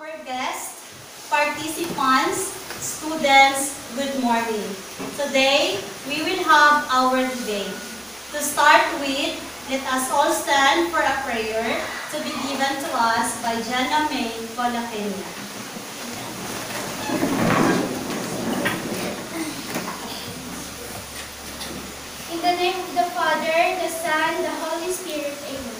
our guests, participants, students, good morning. Today, we will have our debate. To start with, let us all stand for a prayer to be given to us by Jana May Colacenia. In the name of the Father, the Son, the Holy Spirit, Amen.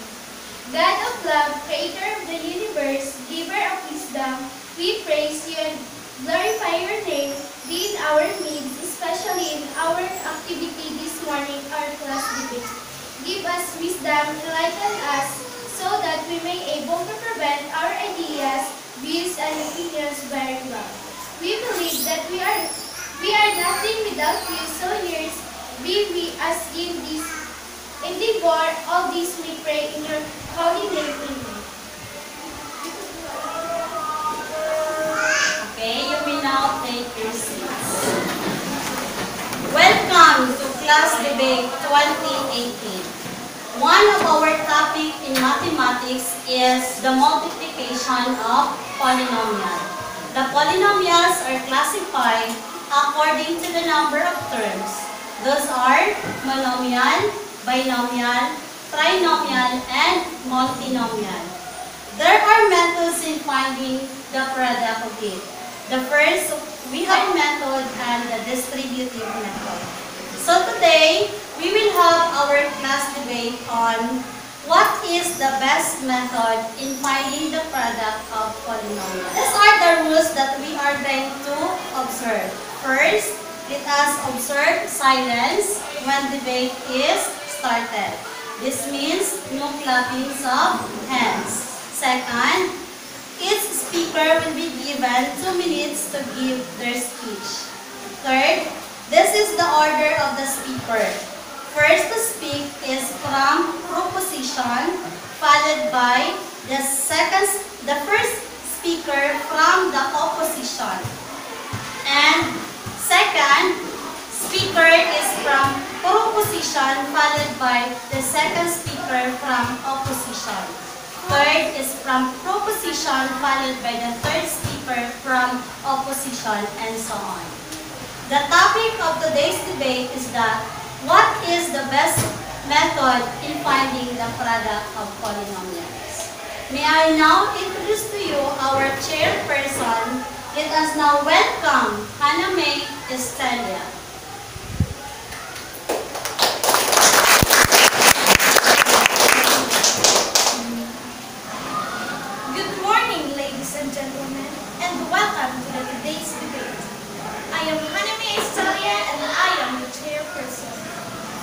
God of love, creator of the universe, giver of wisdom, we praise you and glorify your name. Be in our midst, especially in our activity this morning, our class debate. Give us wisdom, enlighten us, so that we may able to prevent our ideas, views, and opinions very well. We believe that we are nothing without you, so yours be we as in this endeavor. All this we pray in your holy name. Amen. Okay, you may now take your seats. Welcome to Class Debate 2018. One of our topics in mathematics is the multiplication of polynomials. The polynomials are classified according to the number of terms. Those are monomial, binomial, trinomial, and multinomial. There are methods in finding the product of it. The first, we have method and the distributive method. So today, we will have our class debate on what is the best method in finding the product of polynomials. These are the rules that we are going to observe. First, let us observe silence when debate is started. This means no clapping of hands. Second, each speaker will be given 2 minutes to give their speech. Third, this is the order of the speaker. First to speak is from proposition, followed by the first speaker from the opposition. And second speaker is from proposition, followed by the second speaker from opposition. Third is from proposition, followed by the third speaker from opposition, and so on. The topic of today's debate is that what is the best method in finding the product of polynomials? May I now introduce to you our chairperson. Let us now welcome Hannah May Estelia. Good morning, ladies and gentlemen, and welcome to today's debate. I am Hannah May Estelia, and I am the chairperson.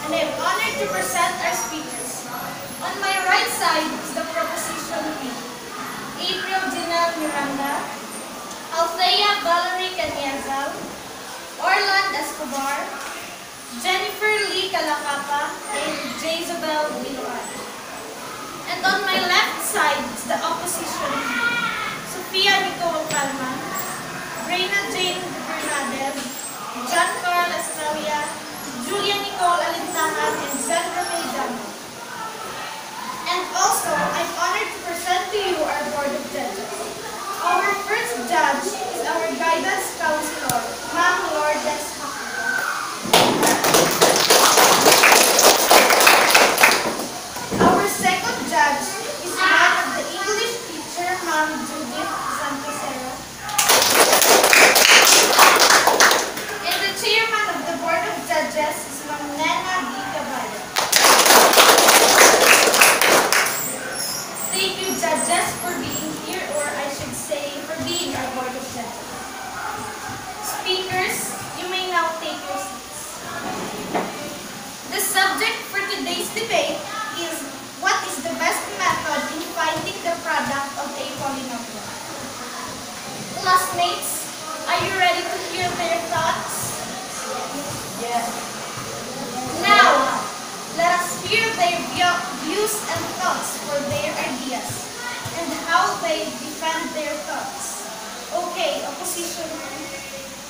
And I am honored to present our speakers. On my right side is the proposition B, April Janelle Miranda, Althea Valerie Caniazal, Orland Escobar, Jennifer Lee Calacapa, and Jezabel Biloan. And on my left side is the opposition, Sofia Nicole Calma, Reina Jane Bernadette, John Carl Estrella, Julia Nicole Alintangan, and Sandra May Damo. And also, I'm honored to present to you our Board of Judges. Our first judge is our guidance counselor, Ma'am Lourdes Hakka. Our second judge is that of the English teacher, Ma'am Judith Santosera. And the chairman of the Board of Judges is Ma'am Nena D. Caballo. Thank you, judges, for being here, or I should say, for being our Board of Judges. Speakers, you may now take your seats. The subject for today's debate is what is the best method in finding the product of a polynomial. Classmates, are you ready to hear their thoughts? Yes. Now, let us hear their views and thoughts for their ideas and how they defend their thoughts. Okay, opposition.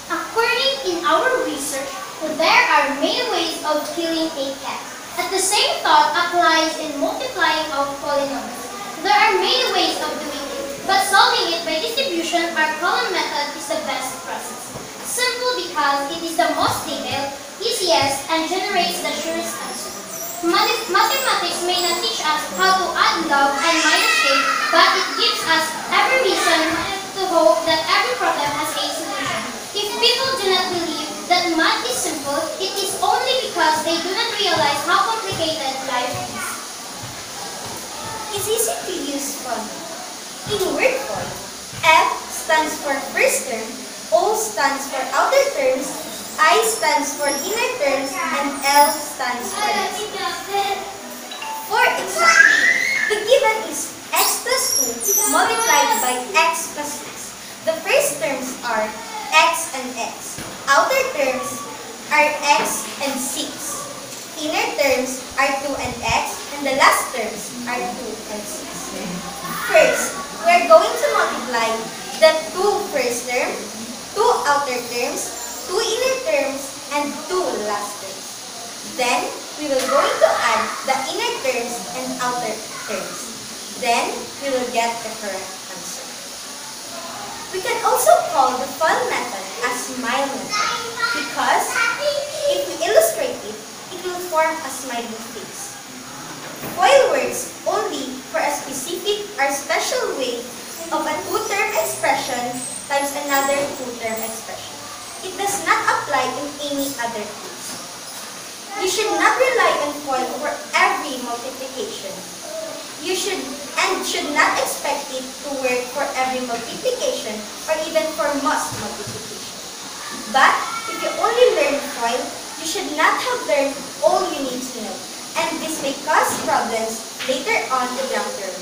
According in our research, there are many ways of killing a cat. At the same thought applies in multiplying of polynomials. There are many ways of doing it. But solving it by distribution or column method is the best process. Simple because it is the most detailed, easiest, and generates the surest answer. Mathematics may not teach us how to add log and minus k, but it gives us every reason to hope that every problem has a solution. If people do not believe that math is simple, it is only because they do not realize how complicated life is. It's easy to use fun. In word form, F stands for first term, O stands for outer terms, I stands for inner terms, and L stands for next. For example, the given is x plus 2 multiplied by x plus 6. The first terms are x and x. Outer terms are x and 6. Inner terms are 2 and x, and the last terms are 2 and 6. First, we are going to multiply the 2 first term, 2 outer terms, 2 inner terms, and 2 last terms. Then, we will going to add the inner terms and outer terms. Then, we will get the correct answer. We can also call the FOIL method a smile method because if we illustrate it, it will form a smiling face. FOIL works only for a specific or special way of a two-term expression times another two-term expression. It does not apply in any other case. You should not rely on FOIL for every multiplication. You should not expect it to work for every multiplication or even for most multiplication. But if you only learn FOIL, you should not have learned all you need to know, and this may cause problems later on in long term.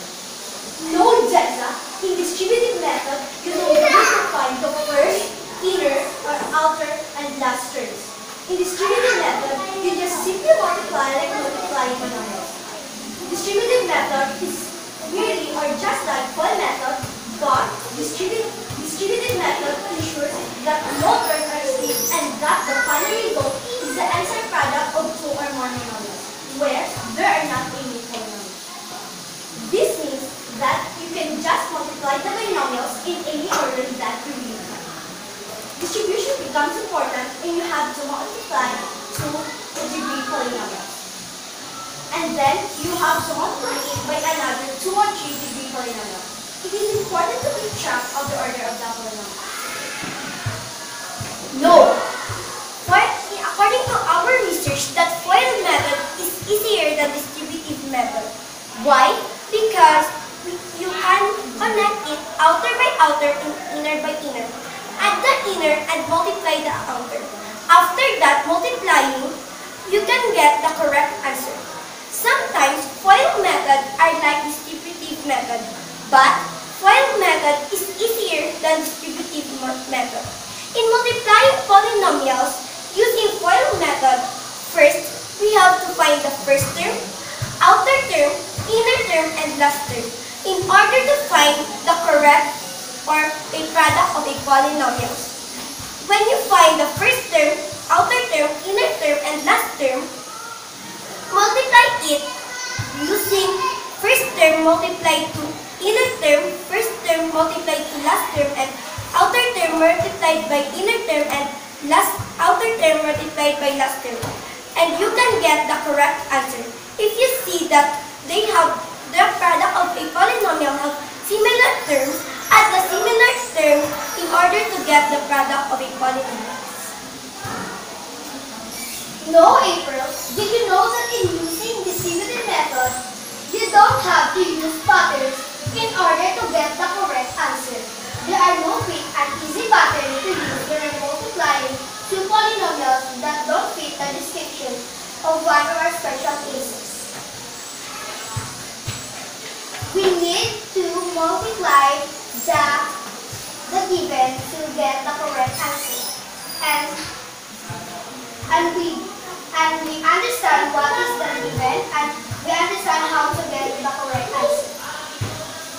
No, Jessa, in distributive method, you don't need to find the first, inner, or outer, and last terms. In distributive method, you just simply multiply like multiplying monomials. Distributive method is really or just like FOIL method, but distributive method ensures that no terms are split and that the final result is the answer product of 2 or more monomials, where there are not any polynomials. This means that you can just multiply the binomials in any order that you really can. Distribution becomes important when you have to multiply 2 degree polynomials. And then you have to multiply it by another 2 or 3 degree polynomial. It is important to keep track of the order of the polynomial. No. According to our research, that FOIL method is easier than distributive method. Why? Because you can connect it outer by outer and inner by inner. Add the inner and multiply the outer. After that multiplying, you can get the correct answer. Sometimes FOIL method are like distributive method, but FOIL method is easier than distributive method. In multiplying polynomials using FOIL method, first we have to find the first term, outer term, inner term, and last term in order to find the correct or a product of a polynomial. When you find the first term, outer term, inner term, and last term, multiply it using first term multiplied to inner term, first term multiplied to last term, and outer term multiplied by inner term, and outer term multiplied by last term. And you can get the correct answer. If you see that they have the product of a polynomial have similar terms, add the similar terms in order to get the product of a polynomial. No, April. Did you know that in using distributive method, you don't have to use patterns in order to get the correct answer? There are no quick and easy patterns to use when you're multiplying two polynomials that don't fit the description of one of our special cases. We need to multiply the given to get the correct answer. And we understand what is the given, and we understand how to get the correct answer.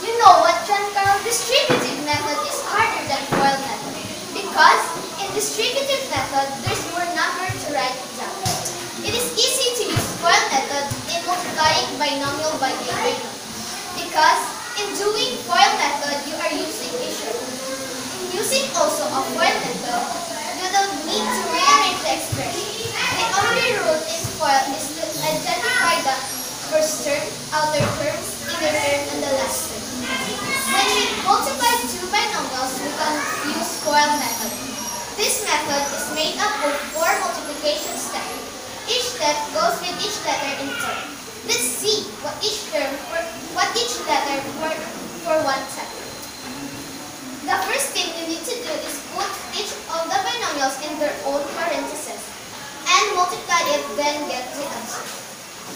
You know what, Giancarlo? Distributive method is harder than FOIL method because in distributive method, there's more number to write down. It is easy to use FOIL method in multiplying binomial by a binomial because In doing FOIL method, you are using a shortcut. In using also a FOIL method, you don't need to rearrange the expression. The only rule in FOIL is to identify the first term, outer terms, inner term, and the last term. When we multiply two binomials, we can use FOIL method. This method is made up of 4 multiplication steps. Each step goes with each letter in turn. Let's see what each letter for one step. The first thing you need to do is put each of the binomials in their own parentheses and multiply it, then get the answer.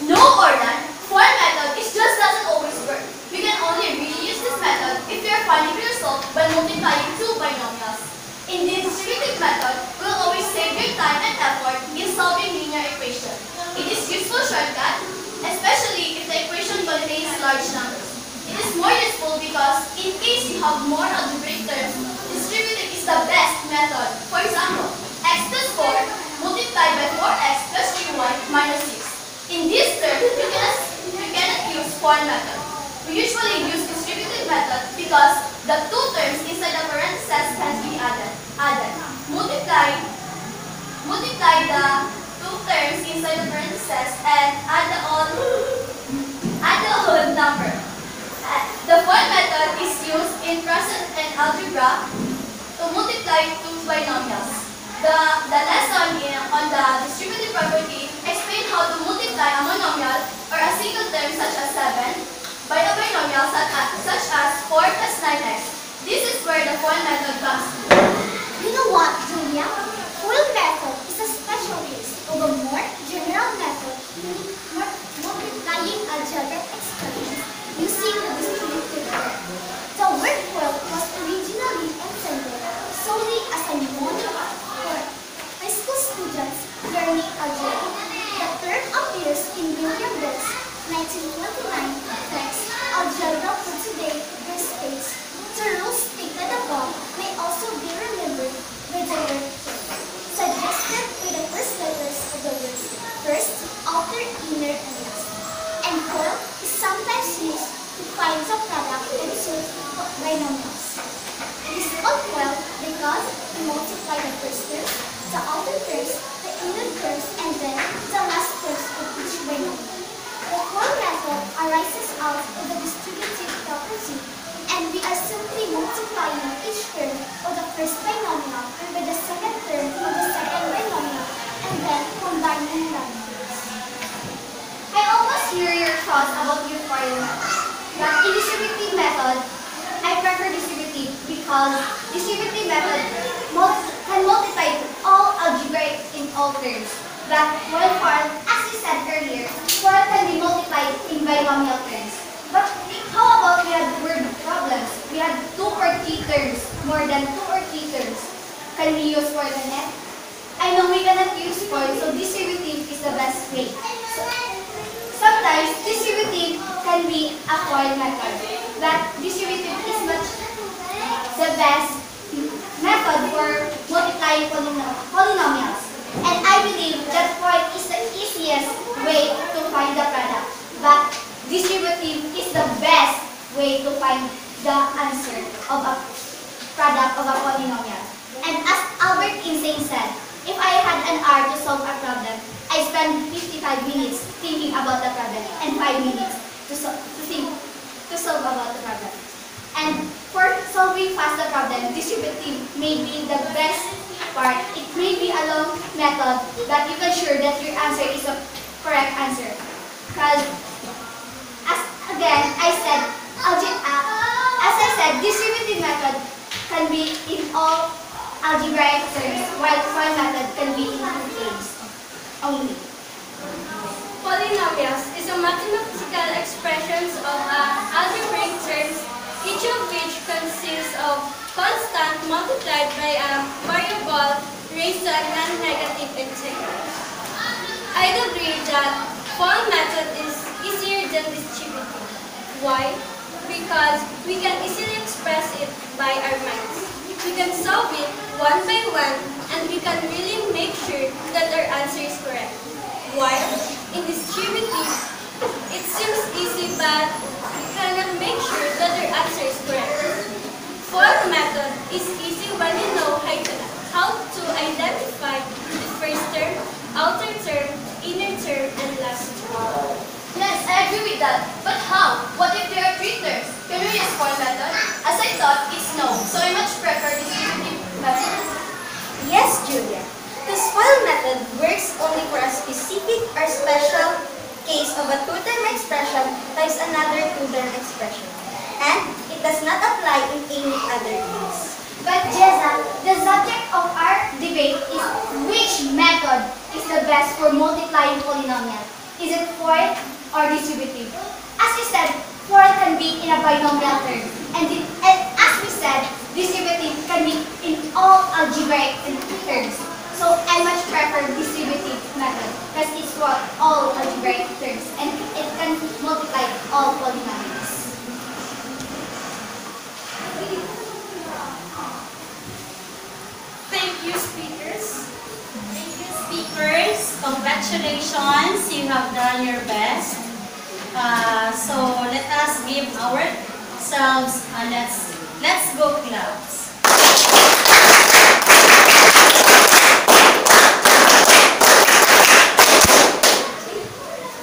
No, Orlan. FOIL method just doesn't always work. You can only really use this method if you are finding the result by multiplying two binomials. In the distributive method, we'll always save your time and effort in solving linear equation. It is useful shortcut, especially if the equation contains large numbers. It is more useful because in case you have more algebraic terms, distributive is the best method. For example, x plus 4 multiplied by 4x plus 3y minus 6. In this term, you cannot use FOIL method. We usually use distributive method because the two terms inside the parentheses can be added. Multiply the two terms inside the parentheses and add the odd number. The FOIL method is used in process and algebra to multiply two binomials. The lesson on the distributive property explains how to multiply a monomial or a single term such as 7 by a binomial such as 4 plus 9x. This is where the FOIL method comes in. You know what, Julia? FOIL method is a special case of a more general method, multiplying algebraic expressions using the distributive method. The word FOIL was originally intended solely as a mnemonic for high school students learning algebra. The term appears in William Bell's 1929 text, Algebra for Today, Verse Space. The rules stated above may also be remembered by the word FOIL, suggested by the first letters of the words first, outer, inner, and last. And FOIL is sometimes used to find the product of two binomials. It is called FOIL because we multiply the first terms, the outer terms, the inner terms, and then the last terms of each binomial. The FOIL method arises out of the distributive property, and we are simply multiplying each term of the first binomial with the second term of the second binomial, and then combining them. I almost hear your thoughts about your FOIL method. But in distributive method, I prefer distributive because distributive method can multiply all algebraic in all terms. But while FOIL, as you said earlier, FOIL can be multiplied in binomial terms. But how about we had word problems? We had 2 or 3 terms, more than 2 or 3 terms. Can we use FOIL in it? I know we cannot use FOIL, so distributive is the best way. Sometimes distributive can be a FOIL method, but distributive is much the best method for multiplying polynomials. And I believe that FOIL is the easiest way to find the product, but distributive is the best way to find the answer of a product of a polynomial. And as Albert Einstein said, if I had an hour to solve a problem, I spend 55 minutes thinking about the problem and 5 minutes to solve about the problem. And for solving fast the problem, distributive may be the best part. It may be a long method that you can sure that your answer is a correct answer. Because as I said, distributive method can be in all algebraic terms, while FOIL method can be in two terms only. Polynomials is a mathematical expressions of algebraic terms, each of which consists of constant multiplied by a variable raised to a non-negative integer. I agree that FOIL method is easier than distributive. Why? Because we can easily express it by our minds. We can solve it one by one, and we can really make sure that our answer is correct. While in distributive, it seems easy, but we cannot make sure that answer is correct. FOIL method is easy when you know how to identify the first term, outer term, inner term, and last term. Yes, I agree with that. But how? What if there are three terms? Can we use FOIL method? As I thought, it's no. So I much prefer distributive method. Yes, Julia. The FOIL method works only for a specific or special case of a two-term expression times another two-term expression. And it does not apply in any other case. But Jeza, the subject of our debate is which method is the best for multiplying polynomial. Is it FOIL or distributive? As you said, FOIL can be in a binomial term. And as we said, distributive can be in all algebraic terms. So I much prefer distributive method because it's for all algebraic terms and it can multiply all polynomials. Thank you, speakers. Thank you, speakers. Congratulations, you have done your best. So let us give ourselves a let's go claps.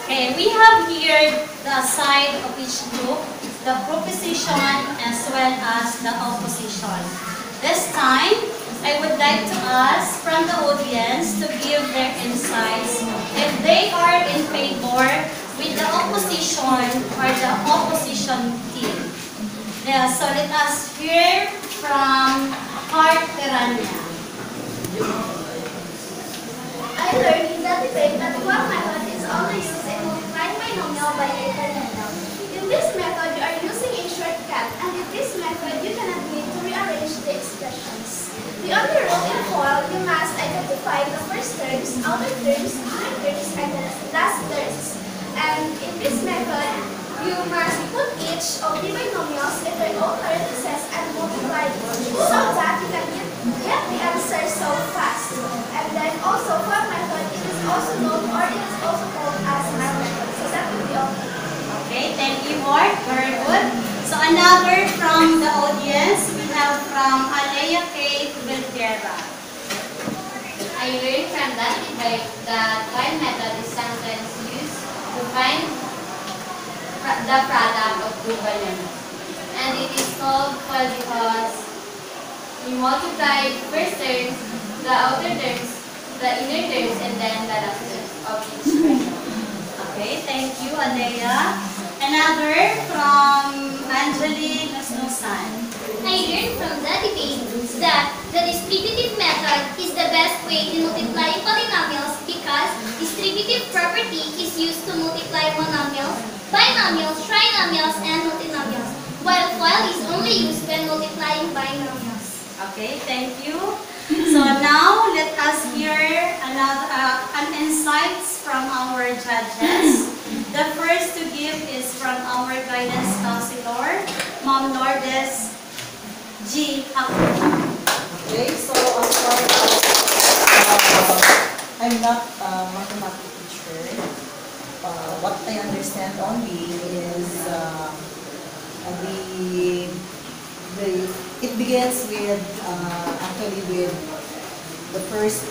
Okay, we have here the side of each group, the proposition as well as the opposition. This time, I would like to ask from the audience to give their insights if they are in favor with the opposition or the opposition team. Yeah, so let us hear from Heart Terania. I learned in the debate that FOIL method is only used in multiplying binomial by a polynomial. In this method, you are using a shortcut, and in this method, you cannot need to rearrange the expressions. The only rule in FOIL, you must identify the first terms, outer terms, inner terms, and the last terms. And in this method, you must put each of the binomials in their own parentheses and multiply it so that you can get the answer so fast. And then also, FOIL method, it is also known or it is also called as AND method. So that will be all. Okay, thank you, Mark. Very good. So another from the audience, we have from Alea K. Vilguera. I learned from that debate that FOIL method is sometimes used to find the product of two binomials. And it is called FOIL because we multiply the first terms, the outer terms, the inner terms, and then the last terms of each expression. Okay, thank you, Alea. Another from Angeline Nasnusan. I learned from the debate that the distributive method is the best way in multiplying polynomials because distributive property is used to multiply monomials, binomials, trinomials, and multinomials, while FOIL is only used when multiplying binomials. Okay, thank you. So now let us hear an insights from our judges. The first to give is from our guidance counselor, Ma'am Lourdes G. Hakuna. Okay, so as far as I'm not a mathematics teacher, what I understand only is it begins with actually with the first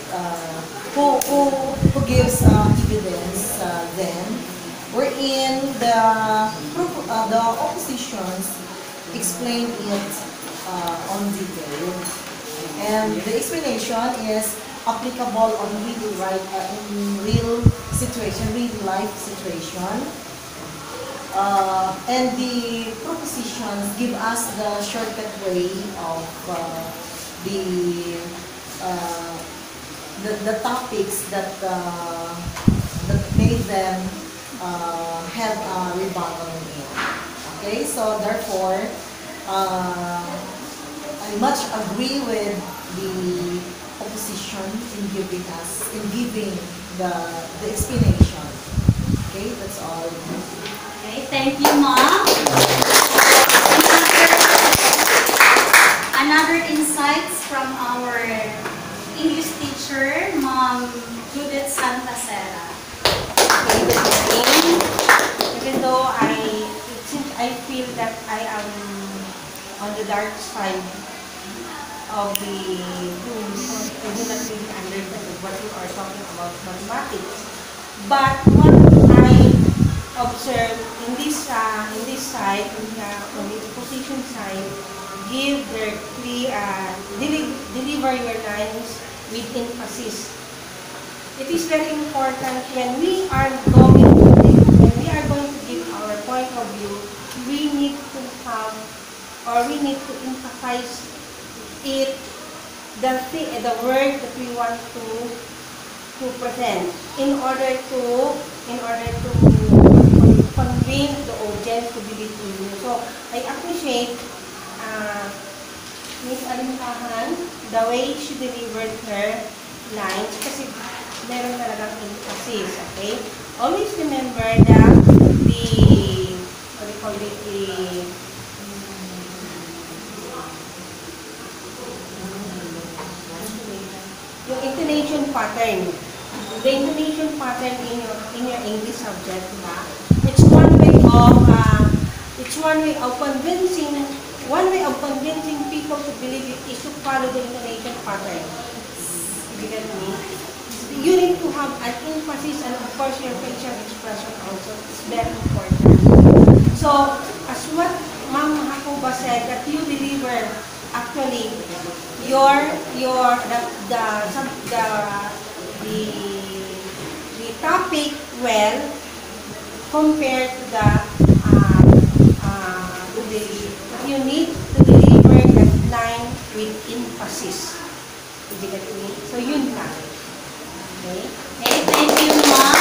who gives evidence then wherein the oppositions explain it on detail, and the explanation is applicable on real life situation. And the propositions give us the shortcut way of the topics that made them have a rebuttal in it. Okay, so therefore, I much agree with the opposition in giving the explanation. Okay, that's all. Okay, thank you, Ma'am. Another insights from our English teacher, Ma'am Judith Santasera. Okay, good evening. Even though I feel that I am on the dark side of the room, I do not really understand what you are talking about mathematics. But what I observed in this side, on the position side, give their deliver your lines with emphasis. It is very important when we are going to give our point of view, we need to have, or we need to emphasize it, the word that we want to present in order to convince the audience to believe in you. So I appreciate Miss Alintahan, the way she delivered her lines, kasi meron talagang emphasis, okay? Always remember that what do you call it, yung intonation pattern. The intonation pattern in your English subject, diba? It's one way of convincing people to believe it is to follow the intonation pattern. You get me? You need to have an emphasis, and of course your facial expression also is very important. So, as what Ma'am Hakuba said, that you deliver actually the topic well compared to you need to deliver that line with emphasis. Did you get me? So yun lang. Okay? Okay, thank you, Ma'am.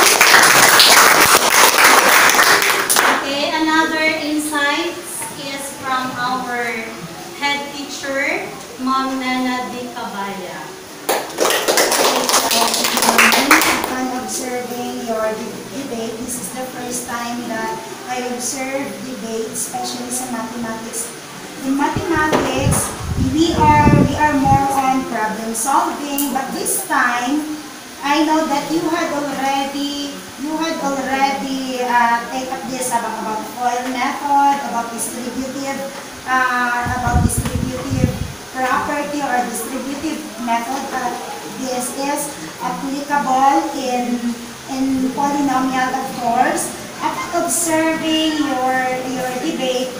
Okay, another insight is from our head teacher, Ma'am Nana Di Cabaya. Upon observing your debate, this is the first time that I observe debate, especially sa mathematics. In mathematics, we are more on problem solving, but this time I know that you had already take up this about FOIL method, about distributive property or distributive method. This is applicable in polynomial, of course. After observing your debate,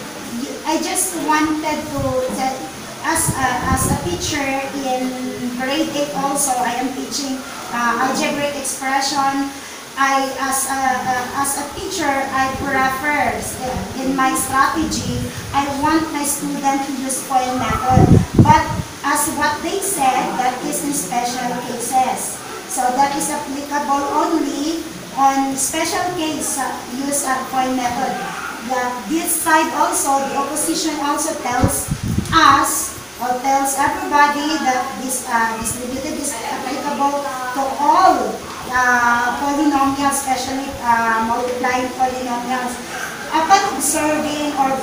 I just wanted to, as a teacher in grade 8 also, I am teaching algebraic expression. As a teacher, I prefer, in my strategy, I want my student to use FOIL method. But as what they said, that is in special cases. So that is applicable only on special case use FOIL method. This side also, the opposition also tells us or tells everybody that this distributive is applicable to all polynomials, especially multiplying polynomials. Upon observing or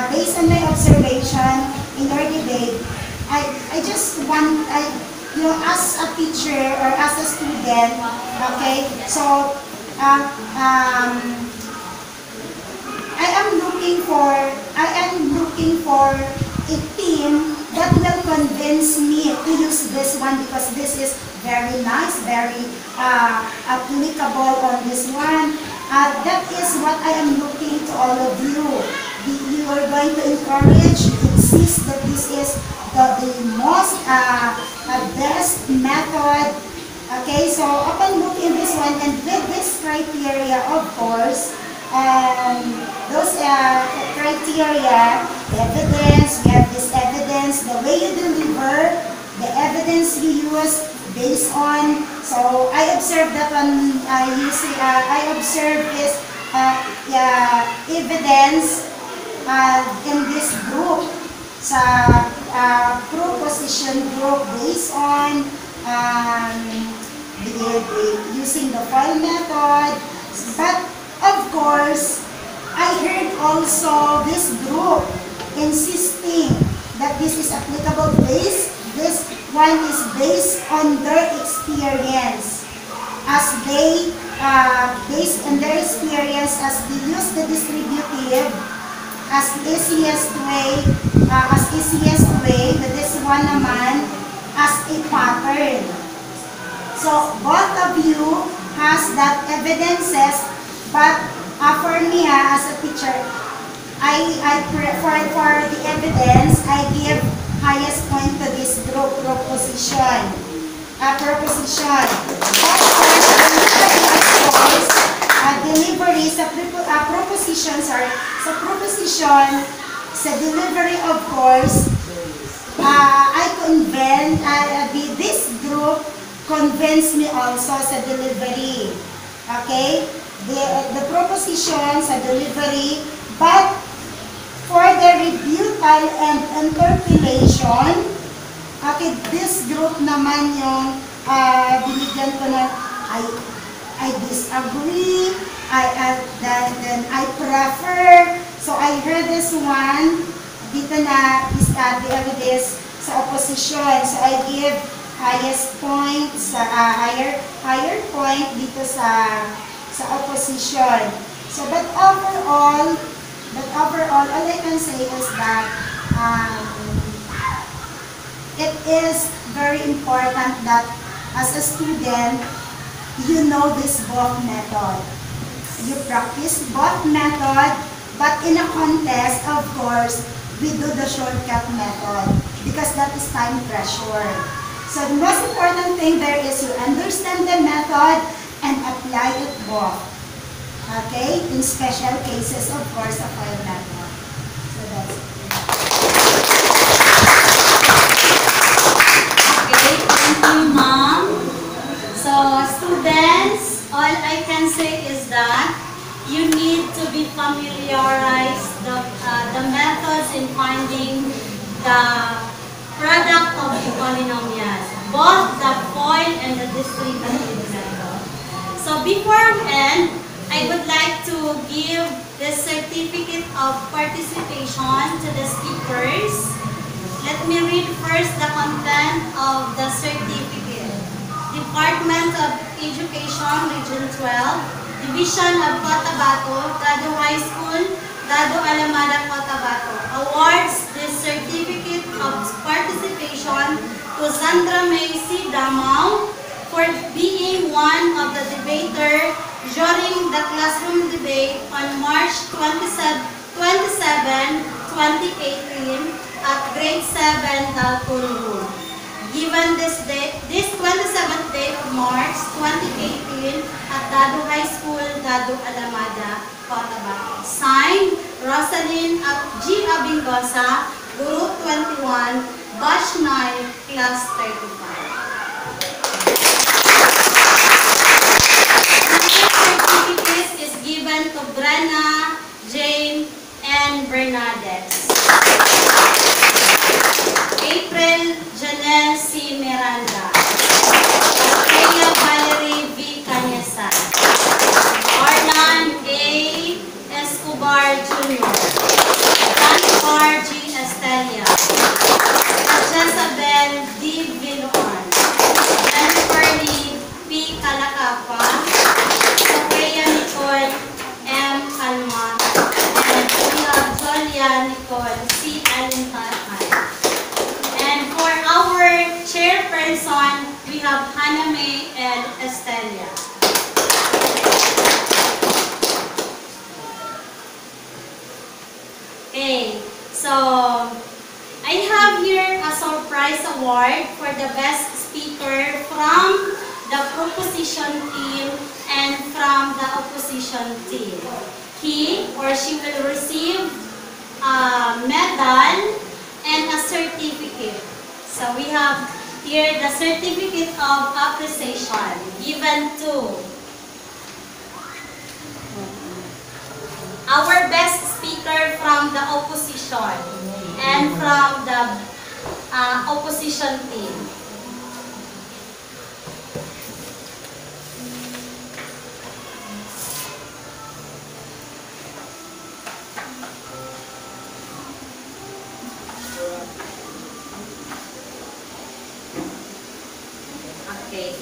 based on my observation in your debate, I just want, as a teacher or as a student, okay, so I am looking for a team that will convince me to use this one, because this is very nice, very applicable on this one. That is what I am looking to all of you. You are going to encourage, insist that this is the most best method. Okay, so upon looking this one, and with this criteria, of course, those criteria, the evidence, we have this evidence, the way you deliver, the evidence you use based on. So I observed that one, I observed this evidence in this group, sa proposition group based on using the FOIL method. But of course, I heard also this group insisting that this is applicable this one is based on their experience. As based on their experience, as they use the distributive, as easiest way, with this one naman as a pattern. So both of you has that evidences, but for me as a teacher, for the evidence, I give highest point to this group proposition. Proposition. Delivery sa propositions are sa proposition sa delivery, of course. This group convinced me also sa delivery. Okay? The proposition sa delivery, but for the rebuttal and interpellation, okay, this group naman yung binigyan ko na I disagree, then I prefer. So I heard this one, dito na the evidence sa opposition. So I give highest point sa higher point dito sa opposition. So but overall all I can say is that it is very important that as a student you know this both method. You practice both method, but in a contest, of course, we do the shortcut method because that is time pressure. So the most important thing there is you understand the method and apply it both. Okay? In special cases, of course, apply method. So that's it. Okay, thank you, Ma'am. So, students, all I can say is that you need to be familiarized the methods in finding the product of the polynomials, both the FOIL and the distributive method. So, beforehand, I would like to give the certificate of participation to the speakers. Let me read first the content of the certificate. Department of Education, Region 12, Division of Cotabato, Dado High School, Dado Alamada, Cotabato, awards this certificate of participation to Sandra May C. Damao for being one of the debater during the classroom debate on March 27, 2018 at Grade 7, Dalton Road. Given this 27th day of March 2018 at Dado High School, Dado Alamada, Cotabato. Signed, Rosalyn G. Abingosa, Guru 21, Batch 9, Class 35. Another certificate is given to Brenna, Jane, and Bernadette. April Janelle C. Miranda, Althea Valerie V. Canyasan, Arlan A. Escobar Jr., Tancar G. Estelia, Jezabel D. Viloan, Jennifer Lee P. Calacapa, Sophia Nicole M. Calma, and Julia Nicole C. Alintahan. And for our chairperson, we have Hannah May and Estelia. Okay, so I have here a surprise award for the best speaker from the proposition team and from the opposition team. He or she will receive a medal and a certificate. So we have here the certificate of appreciation given to our best speaker from the opposition and from the opposition team. Okay.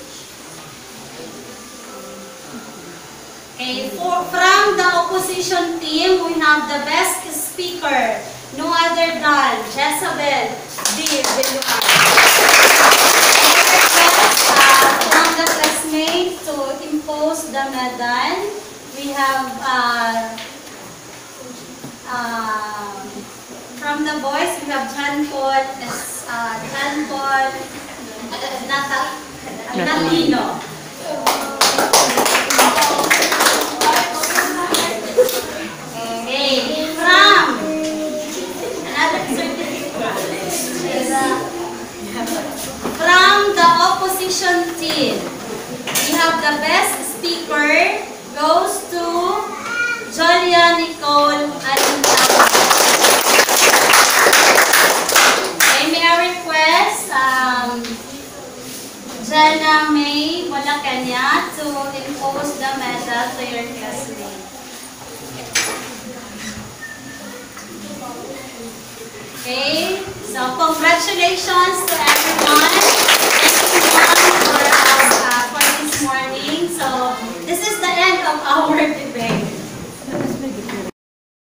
Okay, from the opposition team, we have the best speaker, no other than Jezabel D. Villucan. From the classmates to impose the medal, we have from the boys, we have John Paul Natino. Okay, from another certificate. From the opposition team, we have the best speaker goes to Jolia Nicole Alintado. May I request Jenna May Malacanya to impose the medal to your classmate. Okay, so congratulations to everyone for this morning. So this is the end of our debate.